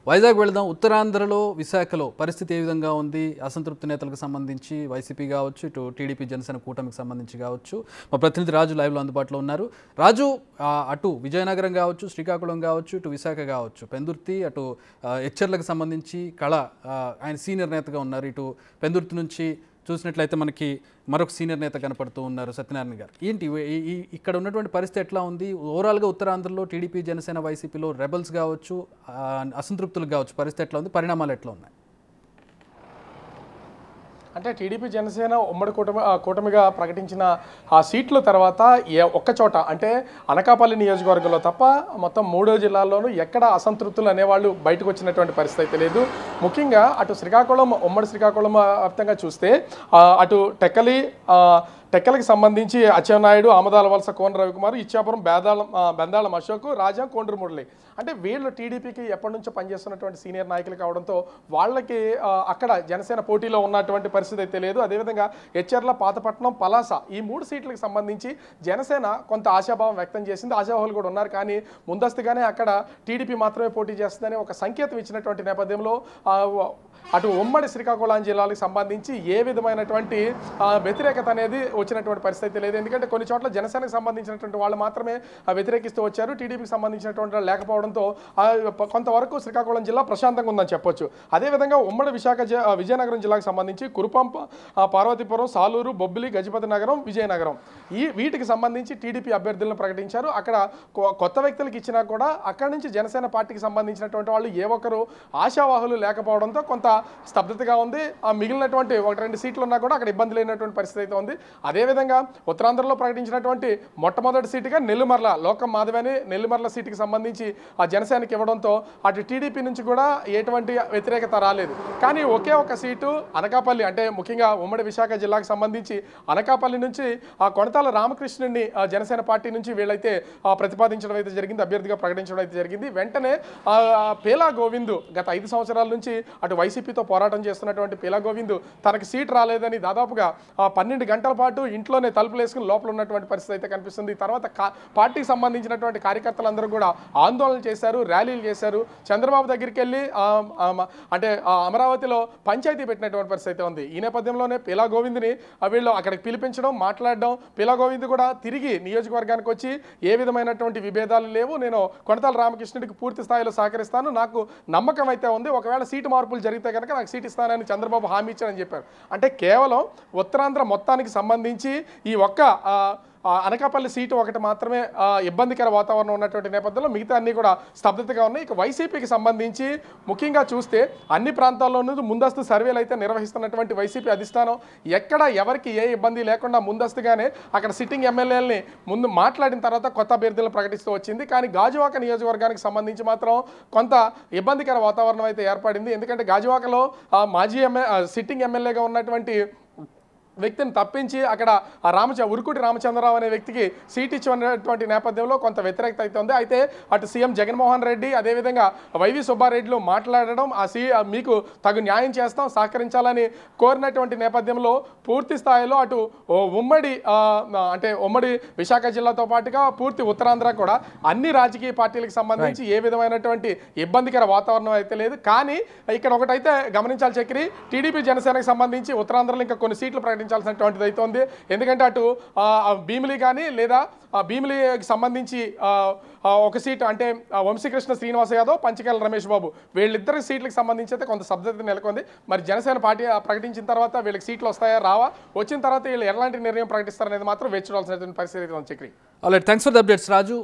వైజాగ్ వెళదాం. ఉత్తరాంధ్రలో విశాఖలో పరిస్థితి ఏ విధంగా ఉంది? అసంతృప్తి నేతలకు సంబంధించి వైసీపీ కావచ్చు, ఇటు టీడీపీ జనసేన కూటమికి సంబంధించి కావచ్చు. మా ప్రతినిధి రాజు లైవ్లో అందుబాటులో ఉన్నారు. రాజు, అటు విజయనగరం కావచ్చు, శ్రీకాకుళం కావచ్చు, ఇటు విశాఖ కావచ్చు, పెందుర్తి, అటు హెచ్చర్లకు సంబంధించి కళ ఆయన సీనియర్ నేతగా ఉన్నారు. ఇటు పెందుర్తి నుంచి చూసినట్లయితే మనకి మరొక సీనియర్ నేత కనపడుతూ ఉన్నారు, సత్యనారాయణ గారు. ఏంటి ఇక్కడ ఉన్నటువంటి పరిస్థితి ఎట్లా ఉంది? ఓవరాల్గా ఉత్తరాంధ్రలో టీడీపీ జనసేన వైసీపీలో రెబల్స్ కావచ్చు, అసంతృప్తులు కావచ్చు, పరిస్థితి ఎట్లా ఉంది? పరిణామాలు ఎట్లా ఉన్నాయి? అంటే టీడీపీ జనసేన ఉమ్మడి కూటమిగా ప్రకటించిన ఆ సీట్ల తర్వాత ఒక్క చోట అంటే అనకాపల్లి నియోజకవర్గంలో తప్ప మొత్తం 3 జిల్లాల్లోనూ ఎక్కడ అసంతృప్తులు అనేవాళ్ళు బయటకు వచ్చినటువంటి పరిస్థితి అయితే లేదు. ముఖ్యంగా అటు శ్రీకాకుళం, ఉమ్మడి శ్రీకాకుళం వ్యాప్తంగా చూస్తే అటు టెక్కలకి సంబంధించి అచ్చెన్నాయుడు, ఆమదాల వలస కోన రవికుమార్, ఇచ్చాపురం బెందాళం అశోక్, రాజా కోండ్రు మురళి, అంటే వీళ్ళు టీడీపీకి ఎప్పటి నుంచో పనిచేస్తున్నటువంటి సీనియర్ నాయకులు కావడంతో వాళ్ళకి అక్కడ జనసేన పోటీలో ఉన్నటువంటి పరిస్థితి అయితే లేదు. అదేవిధంగా హెచ్చర్ల, పాతపట్నం, పలాస ఈ 3 సీట్లకు సంబంధించి జనసేన కొంత ఆశాభావం వ్యక్తం చేసింది. ఆశాభావాలు కూడా ఉన్నారు. కానీ ముందస్తుగానే అక్కడ టీడీపీ మాత్రమే పోటీ చేస్తుందని ఒక సంకేతం ఇచ్చినటువంటి నేపథ్యంలో అటు ఉమ్మడి శ్రీకాకుళం జిల్లాలకు సంబంధించి ఏ విధమైనటువంటి వ్యతిరేకత అనేది వచ్చినటువంటి పరిస్థితి లేదు. ఎందుకంటే కొన్ని చోట్ల జనసేనకు సంబంధించినటువంటి వాళ్ళు మాత్రమే వ్యతిరేకిస్తూ వచ్చారు. టీడీపీకి సంబంధించినటువంటి లేకపోవడంతో కొంతవరకు శ్రీకాకుళం జిల్లా ప్రశాంతంగా ఉందని చెప్పొచ్చు. అదేవిధంగా ఉమ్మడి విజయనగరం జిల్లాకు సంబంధించి కురుపాం, పార్వతీపురం, సాలూరు, బొబ్బిలి, గజపతి నగరం, విజయనగరం వీటికి సంబంధించి టీడీపీ అభ్యర్థులను ప్రకటించారు. అక్కడ కొత్త వ్యక్తులకు ఇచ్చినా కూడా అక్కడి నుంచి జనసేన పార్టీకి సంబంధించినటువంటి వాళ్ళు ఏ ఒక్కరు ఆశావాహులు లేకపోవడంతో కొంత స్తబ్దతగా ఉంది. మిగిలినటువంటి 1-2 సీట్లు ఉన్నా కూడా అక్కడ ఇబ్బంది లేనటువంటి పరిస్థితి అయితే ఉంది. అదేవిధంగా ఉత్తరాంధ్రలో ప్రకటించినటువంటి మొట్టమొదటి సీటుగా నెల్లిమర్ల లోకం మాధవని నెల్లిమర్ల సీటుకి సంబంధించి ఆ జనసేనకి ఇవ్వడంతో అటు టీడీపీ నుంచి కూడా ఎటువంటి వ్యతిరేకత రాలేదు. కానీ ఒకే ఒక సీటు అనకాపల్లి, అంటే ముఖ్యంగా ఉమ్మడి విశాఖ జిల్లాకు సంబంధించి అనకాపల్లి నుంచి ఆ కొణతాల రామకృష్ణుడిని జనసేన పార్టీ నుంచి వీళ్ళైతే ప్రతిపాదించడం అయితే జరిగింది, అభ్యర్థిగా ప్రకటించడం అయితే జరిగింది. వెంటనే పేలా గోవింద్ గత 5 సంవత్సరాల నుంచి అటు వైసీపీతో పోరాటం చేస్తున్నటువంటి పేలా గోవింద్ తనకి సీట్ రాలేదని దాదాపుగా 12 గంటల పాటు ఇంట్లోనే తలుపులు వేసుకుని లోపల ఉన్నటువంటి పరిస్థితి అయితే కనిపిస్తుంది. తర్వాత పార్టీకి సంబంధించినటువంటి కార్యకర్తలందరూ కూడా ఆందోళనలు చేశారు, ర్యాలీలు చేశారు. చంద్రబాబు దగ్గరికి వెళ్ళి అంటే అమరావతిలో పంచాయతీ పెట్టినటువంటి పరిస్థితి అయితే ఉంది. ఈ నేపథ్యంలోనే పేలా గోవింద్ని వీళ్ళు అక్కడికి పిలిపించడం, మాట్లాడడం, పేలా గోవింద్ కూడా తిరిగి నియోజకవర్గానికి వచ్చి ఏ విధమైనటువంటి విభేదాలు లేవు, నేను కొణతాల రామకృష్ణుడికి పూర్తి స్థాయిలో సహకరిస్తాను, నాకు నమ్మకం అయితే ఉంది, ఒకవేళ సీటు మార్పులు జరిగితే కనుక నాకు సీట్ ఇస్తానని చంద్రబాబు హామీ ఇచ్చారని చెప్పారు. అంటే కేవలం ఉత్తరాంధ్ర మొత్తానికి సంబంధించి ఈ ఒక్క అనకాపల్లి సీటు ఒకటి మాత్రమే ఇబ్బందికర వాతావరణం ఉన్నటువంటి నేపథ్యంలో మిగతా అన్నీ కూడా స్తబ్దతగా ఉన్నాయి. ఇక వైసీపీకి సంబంధించి ముఖ్యంగా చూస్తే అన్ని ప్రాంతాల్లోనూ ముందస్తు సర్వేలు అయితే నిర్వహిస్తున్నటువంటి వైసీపీ అధిష్టానం ఎక్కడ ఎవరికి ఏ ఇబ్బంది లేకుండా ముందస్తుగానే అక్కడ సిట్టింగ్ ఎమ్మెల్యేలని ముందు మాట్లాడిన తర్వాత కొత్త అభ్యర్థులను ప్రకటిస్తూ వచ్చింది. కానీ గాజువాక నియోజకవర్గానికి సంబంధించి మాత్రం కొంత ఇబ్బందికర వాతావరణం అయితే ఏర్పడింది. ఎందుకంటే గాజువాకలో మాజీ సిట్టింగ్ ఎమ్మెల్యేగా ఉన్నటువంటి వ్యక్తిని తప్పించి అక్కడ ఉరుకుటి రామచంద్రరావు అనే వ్యక్తికి సీట్ ఇచ్చినటువంటి నేపథ్యంలో కొంత వ్యతిరేకత అయితే ఉంది. అయితే అటు సీఎం జగన్మోహన్ రెడ్డి, అదేవిధంగా వైవి సుబ్బారెడ్డిలు మాట్లాడడం మీకు తగు న్యాయం చేస్తాం, సహకరించాలని కోరినటువంటి నేపథ్యంలో పూర్తి స్థాయిలో అటు ఉమ్మడి విశాఖ జిల్లాతో పాటుగా పూర్తి ఉత్తరాంధ్ర కూడా అన్ని రాజకీయ పార్టీలకు సంబంధించి ఏ విధమైనటువంటి ఇబ్బందికర వాతావరణం అయితే లేదు. కానీ ఇక్కడ ఒకటైతే గమనించాలి చక్రి, టీడీపీ జనసేనకు సంబంధించి ఉత్తరాంధ్రలో ఇంకా కొన్ని సీట్లు ప్రకటించాల్సినటువంటిది అయితే ఉంది. ఎందుకంటే అటు భీమిలి కానీ లేదా భీమిలికి సంబంధించి ఒక సీటు అంటే వంశీకృష్ణ శ్రీనివాస యాదవ్, పంచకేల రమేష్ బాబు వీళ్ళిద్దరి సీట్లకు సంబంధించి అయితే కొంత స్తబ్దత నెలకొంది. మరి జనసేన పార్టీ ప్రకటించిన తర్వాత వీళ్ళకి సీట్లు వస్తాయా రావా, వచ్చిన తర్వాత వీళ్ళు ఎలాంటి నిర్ణయం ప్రకటిస్తారనేది మాత్రం వేచి చూడాల్సినటువంటి పరిస్థితి ఉంది Chakri. Alright, thanks for the updates Raju.